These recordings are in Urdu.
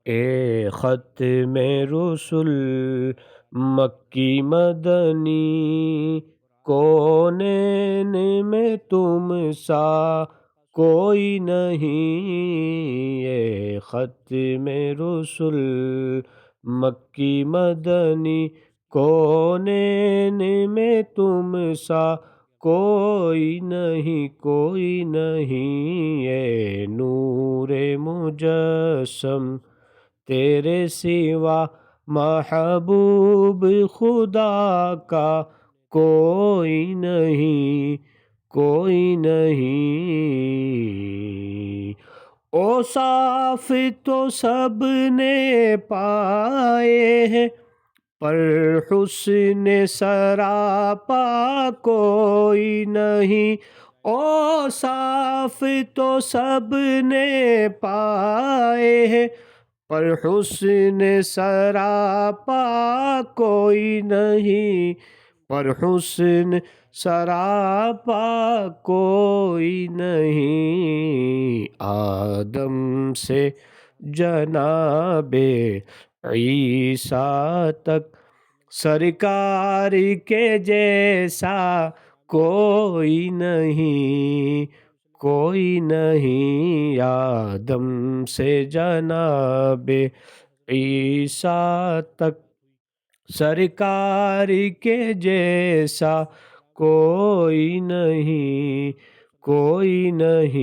اے ختم رسل مکی مدنی، کونین میں تم سا کوئی نہیں۔ اے ختم رسل مکی مدنی، کونین میں تم سا کوئی نہیں، کوئی نہیں۔ اے نور مجسم تیرے سوا محبوب خدا کا کوئی نہیں، کوئی نہیں۔ اوصاف تو سب نے پائے ہیں، پر حسن سراپا کوئی نہیں۔ اوصاف تو سب نے پائے ہیں، پر حسن سراپا کوئی نہیں، پر حسن سراپا کوئی نہیں۔ آدم سے جناب عیسیٰ تک سرکار کے جیسا کوئی نہیں، کوئی نہیں۔ آدم سے جناب عیسیٰ تک سرکار کے جیسا کوئی نہیں، کوئی نہیں۔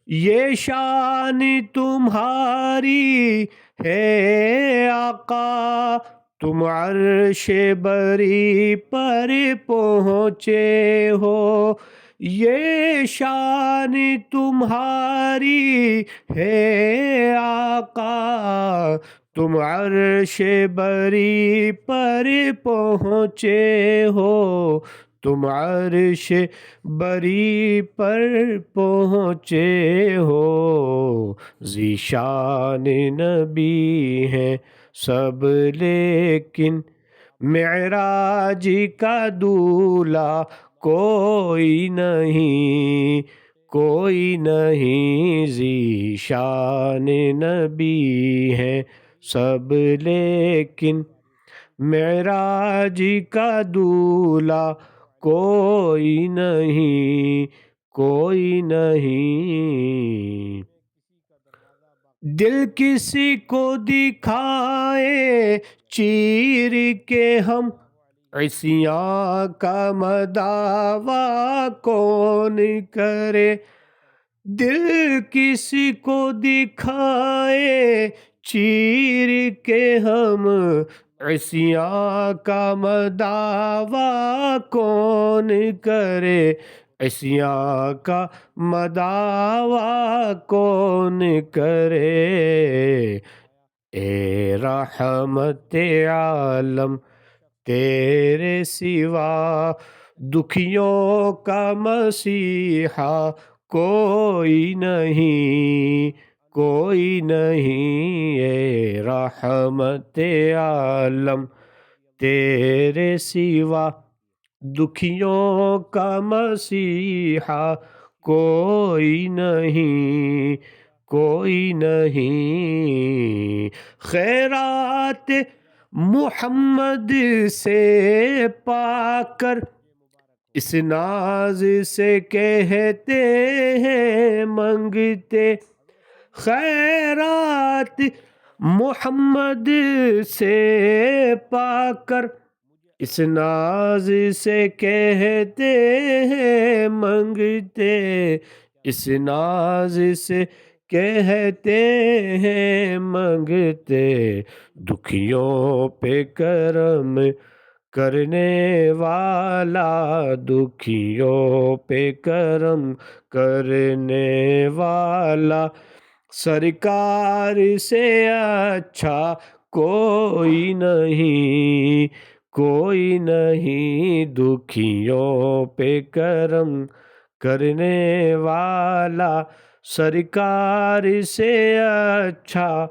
یہ شان تمہاری ہے آقا، تم عرش بری پر پہنچے ہو۔ یہ شان تمہاری ہے آقا، تم عرش بری پر پہنچے ہو، تم عرش بری پر پہنچے ہو۔ ذیشان نبی ہیں سب لیکن معراج کا دولہا کوئی نہیں، کوئی نہیں۔ ذیشان نبی ہیں سب لیکن معراج کا دولہا کوئی نہیں، کوئی نہیں۔ دل کسی کو دکھائے چیر کے ہم، عصیاں کا مداوا کون کرے۔ دل کسی کو دکھائے چیر کے ہم، عصیاں کا مداوا کون کرے، عصیاں کا مداوا کون کرے۔ اے رحمت عالم تیرے سوا دکھیوں کا مسیحا کوئی نہیں، کوئی نہیں۔ اے رحمت عالم تیرے سوا دکھیوں کا مسیحا کوئی نہیں، کوئی نہیں۔ خیرات محمد سے پا کر اس ناز سے کہتے ہیں منگتے، خیرات محمد سے پا کر اس ناز سے کہتے ہیں منگتے، اس ناز سے کہتے ہیں منگتے۔ دکھیوں پہ کرم کرنے والا، دکھیوں پہ کرم کرنے والا، سرکار سے اچھا کوئی نہیں، کوئی نہیں۔ دکھیوں پہ کرم کرنے والا، سرکار سے اچھا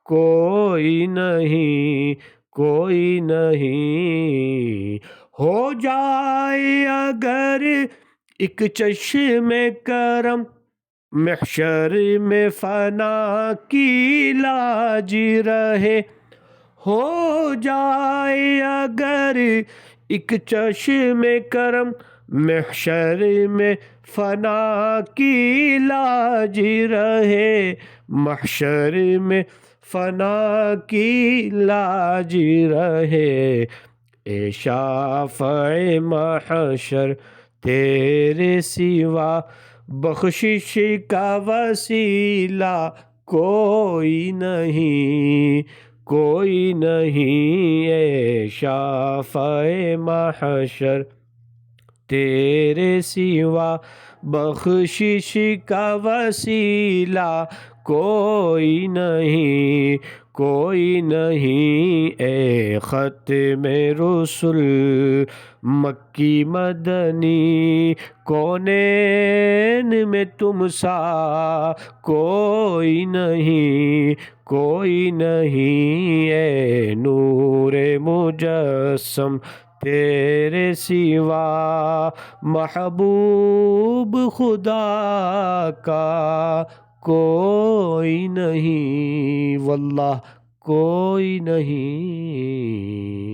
کوئی نہیں، کوئی نہیں۔ ہو جائے اگر ایک چشم کرم محشر میں فنا کی لاج رہے، ہو جائے اگر ایک چشم کرم، محشر میں فنا کی لاج رہے، محشر میں فنا کی لاج رہے، اے شافع محشر تیرے سوا بخشش کا وسیلہ کوئی نہیں، کوئی نہیں، اے شافع محشر تیرے سوا بخشش کا وسیلہ کوئی نہیں، کوئی نہیں، اے ختم رسل مکی مدنی، کونین میں تم سا کوئی نہیں، کوئی نہیں، اے نور مجسم تیرے سوا محبوب خدا کا کوئی نہیں، واللہ کوئی نہیں۔